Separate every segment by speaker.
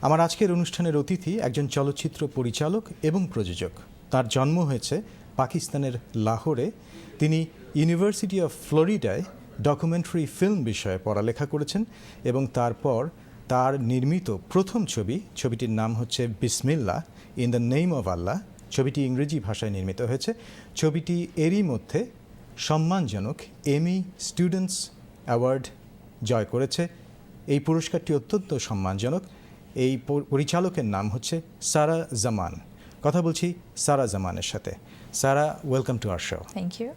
Speaker 1: আমার আজকের অনুষ্ঠানের অতিথি একজন চলচ্চিত্র পরিচালক এবং প্রযোজক। তার জন্ম হয়েছে পাকিস্তানের লাহোরে। তিনি ইউনিভার্সিটি অফ ফ্লোরিডায় ডকুমেন্টারি ফিল্ম বিষয়ে পড়ালেখা করেছেন এবং তারপর তার নির্মিত প্রথম ছবিটির নাম হচ্ছে বিসমিল্লাহ, ইন দ্য নেম অফ আল্লাহ। ছবিটি ইংরেজি ভাষায় নির্মিত হয়েছে। ছবিটি এরই মধ্যে সম্মানজনক এমি স্টুডেন্টস অ্যাওয়ার্ড জয় করেছে। এই পুরস্কারটি অত্যন্ত সম্মানজনক। এই পরিচালকের নাম হচ্ছে সারা জামান। কথা বলছি সারা জামানের সাথে। Sara, welcome to our show.
Speaker 2: Thank you.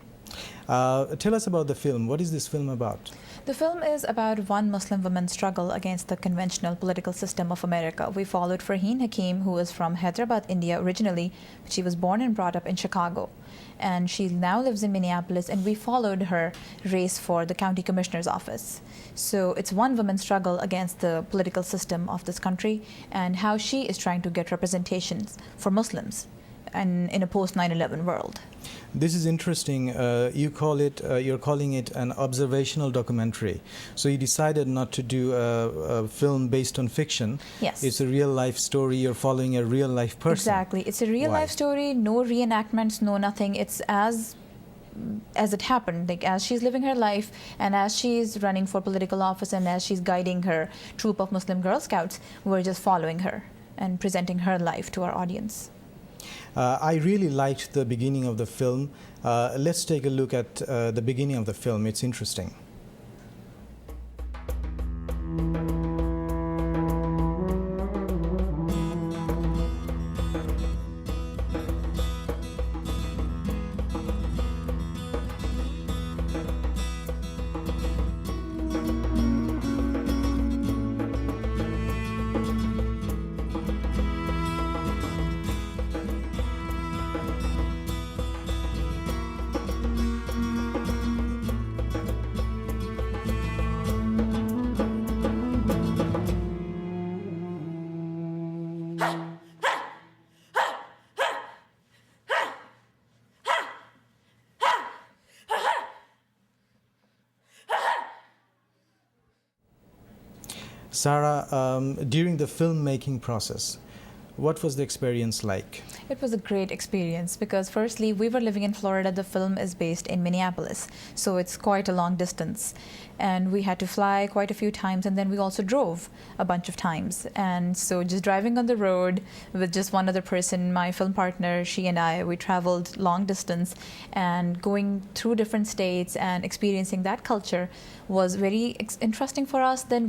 Speaker 1: Tell us about the film. What is this film about?
Speaker 2: The film is about one Muslim woman's struggle against the conventional political system of America. We followed Farheen Hakim, who is from Hyderabad, India originally. She was born and brought up in Chicago. And she now lives in Minneapolis, and we followed her race for the county commissioner's office. So it's one woman's struggle against the political system of this country and how she is trying to get representations for Muslims and in a post 9/11 world.
Speaker 1: This is interesting. You're calling it an observational documentary. So you decided not to do a film based on fiction.
Speaker 2: Yes.
Speaker 1: It's a real life story. You're following a real life person.
Speaker 2: Exactly. It's a real life story, no reenactments, no nothing. It's as it happened, like as she's living her life and as she's running for political office and as she's guiding her troop of Muslim Girl Scouts, we're just following her and presenting her life to our audience.
Speaker 1: I really liked the beginning of the film. Let's take a look at the beginning of the film. It's interesting. Sarah, during the filmmaking process, what was the experience like?
Speaker 2: It was a great experience because firstly, we were living in Florida. The film is based in Minneapolis, so it's quite a long distance. And we had to fly quite a few times, and then we also drove a bunch of times. And so just driving on the road with just one other person, my film partner, she and I, we traveled long distance and going through different states and experiencing that culture was very interesting for us. Then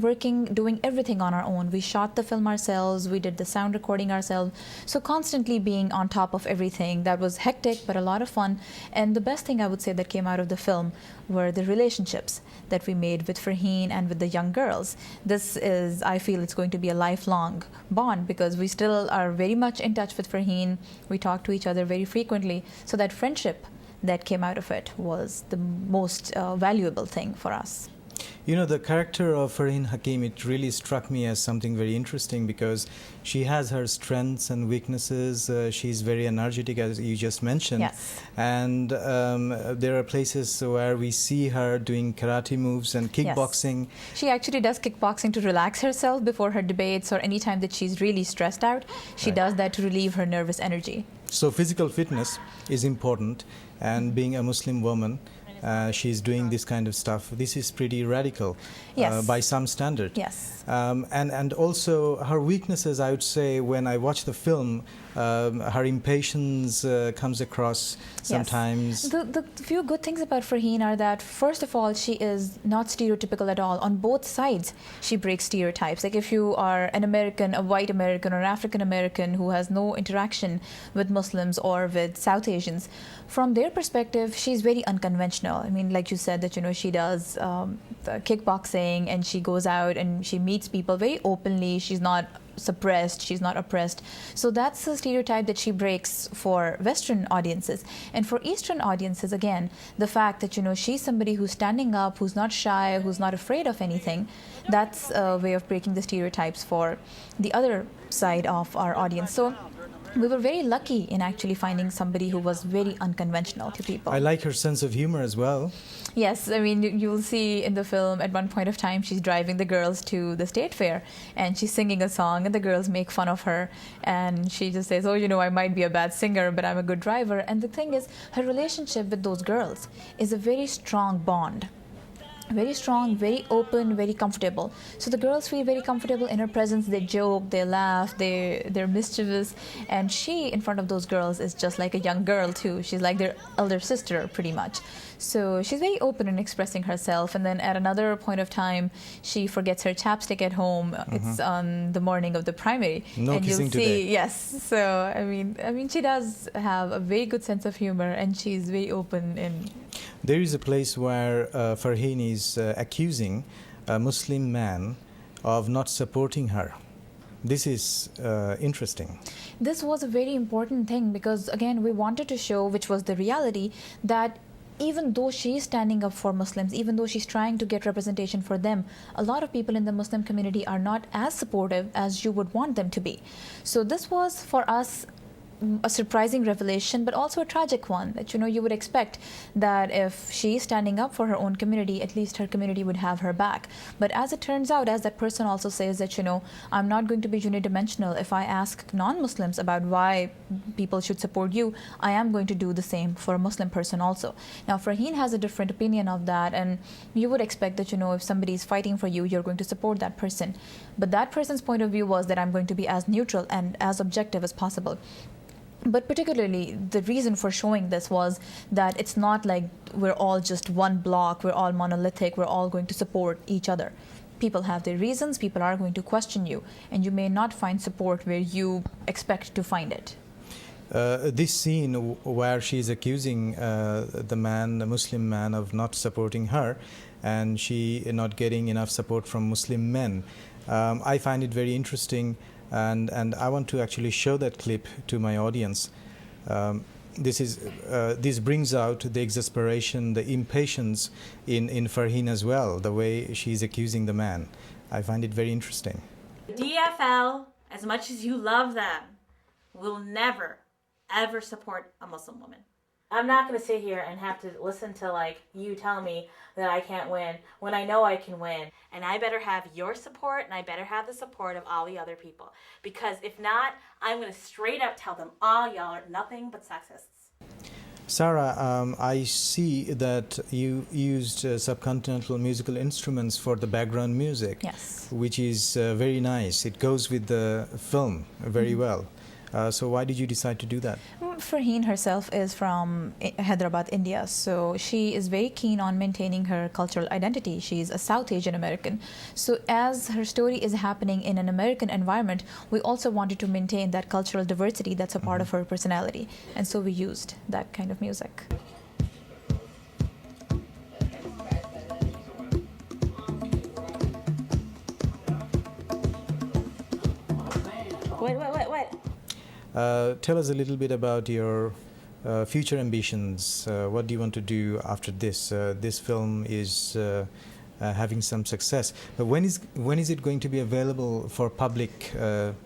Speaker 2: doing everything on our own. We shot the film ourselves, we did the sound recording ourselves. So constantly being on top of everything. That was hectic, but a lot of fun. And the best thing I would say that came out of the film were the relationships that we made with Farheen and with the young girls. This is, I feel it's going to be a lifelong bond because we still are very much in touch with Farheen. We talk to each other very frequently. So that friendship that came out of it was the most valuable thing for us.
Speaker 1: You know, the character of Farheen Hakim, it really struck me as something very interesting because she has her strengths and weaknesses. She's very energetic, as you just mentioned.
Speaker 2: Yes.
Speaker 1: And there are places where we see her doing karate moves and kickboxing.
Speaker 2: Yes. She actually does kickboxing to relax herself before her debates or any time that she's really stressed out. She does that to relieve her nervous energy.
Speaker 1: So physical fitness is important, and being a Muslim woman, she's doing this kind of stuff. This is pretty radical.
Speaker 2: Yes.
Speaker 1: By some standard.
Speaker 2: Yes.
Speaker 1: And also her weaknesses, I would say, when I watch the film, her impatience comes across sometimes.
Speaker 2: Yes. The few good things about Farheen are that, first of all, she is not stereotypical at all. On both sides, she breaks stereotypes. Like if you are an American, a white American or African American who has no interaction with Muslims or with South Asians, from their perspective, she's very unconventional. I mean, like you said, that, you know, she does kickboxing and she goes out and she meets people very openly. She's not suppressed, she's not oppressed. So that's a stereotype that she breaks for Western audiences. And for Eastern audiences, again, the fact that, you know, she's somebody who's standing up, who's not shy, who's not afraid of anything, that's a way of breaking the stereotypes for the other side of our audience. So we were very lucky in actually finding somebody who was very unconventional to people.
Speaker 1: I like her sense of humor as well.
Speaker 2: Yes, I mean, you'll see in the film at one point of time she's driving the girls to the state fair and she's singing a song and the girls make fun of her and she just says, oh, you know, I might be a bad singer, but I'm a good driver. And the thing is, her relationship with those girls is a very strong bond. Very strong, very open, very comfortable. So the girls feel very comfortable in her presence. They joke, they laugh, they're mischievous. And she, in front of those girls, is just like a young girl too. She's like their elder sister, pretty much. So she's very open in expressing herself. And then at another point of time, she forgets her chapstick at home. It's on the morning of the primary.
Speaker 1: No
Speaker 2: and
Speaker 1: kissing
Speaker 2: you'll see,
Speaker 1: today.
Speaker 2: yes. So I mean, she does have a very good sense of humor, and she's very open in.
Speaker 1: There is a place where Farheen is accusing a Muslim man of not supporting her. This is interesting.
Speaker 2: This was a very important thing because, again, we wanted to show, which was the reality, that even though she's standing up for Muslims, even though she's trying to get representation for them, a lot of people in the Muslim community are not as supportive as you would want them to be. So this was, for us, a surprising revelation, but also a tragic one, that, you know, you would expect that if she's standing up for her own community, at least her community would have her back. But as it turns out, as that person also says, that, you know, I'm not going to be unidimensional. If I ask non-Muslims about why people should support you, I am going to do the same for a Muslim person also. Now, Farheen has a different opinion of that, and you would expect that, you know, if somebody is fighting for you, you're going to support that person. But that person's point of view was that I'm going to be as neutral and as objective as possible. But particularly, the reason for showing this was that it's not like we're all just one block, we're all monolithic, we're all going to support each other. People have their reasons, people are going to question you, and you may not find support where you expect to find it.
Speaker 1: This scene where she's accusing the Muslim man, of not supporting her, and she not getting enough support from Muslim men, I find it very interesting. And I want to actually show that clip to my audience. This brings out the exasperation, the impatience in Farheen as well, the way she's accusing the man. I find it very interesting.
Speaker 3: DFL, as much as you love them, will never, ever support a Muslim woman. I'm not going to sit here and have to listen to, like, you tell me that I can't win when I know I can win. And I better have your support, and I better have the support of all the other people. Because if not, I'm going to straight up tell them all y'all are nothing but sexists.
Speaker 1: Sarah, I see that you used subcontinental musical instruments for the background music.
Speaker 2: Yes.
Speaker 1: Which is very nice. It goes with the film very well. So why did you decide to do that?
Speaker 2: Farheen herself is from Hyderabad, India, so she is very keen on maintaining her cultural identity. She's a South Asian American. So as her story is happening in an American environment, we also wanted to maintain that cultural diversity that's a part of her personality. And so we used that kind of music.
Speaker 3: What?
Speaker 1: Tell us a little bit about your future ambitions. What do you want to do after this? This film is having some success. But when is it going to be available for public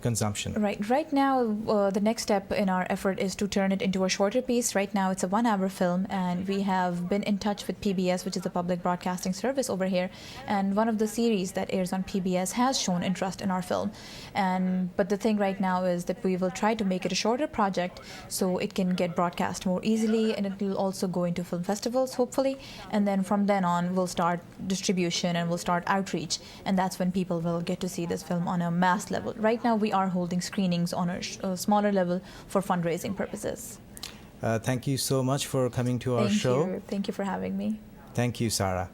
Speaker 1: consumption?
Speaker 2: Right now, the next step in our effort is to turn it into a shorter piece. Right now, it's a 1-hour film, and we have been in touch with PBS, which is the public broadcasting service over here. And one of the series that airs on PBS has shown interest in our film. But the thing right now is that we will try to make it a shorter project so it can get broadcast more easily, and it will also go into film festivals, hopefully. And then from then on, we'll start distribution and we'll start outreach, and that's when people will get to see this film on a mass level. Right now we are holding screenings on a smaller level for fundraising purposes.
Speaker 1: Thank you so much for coming to our show.
Speaker 2: Thank you for having me.
Speaker 1: Thank you, Sarah.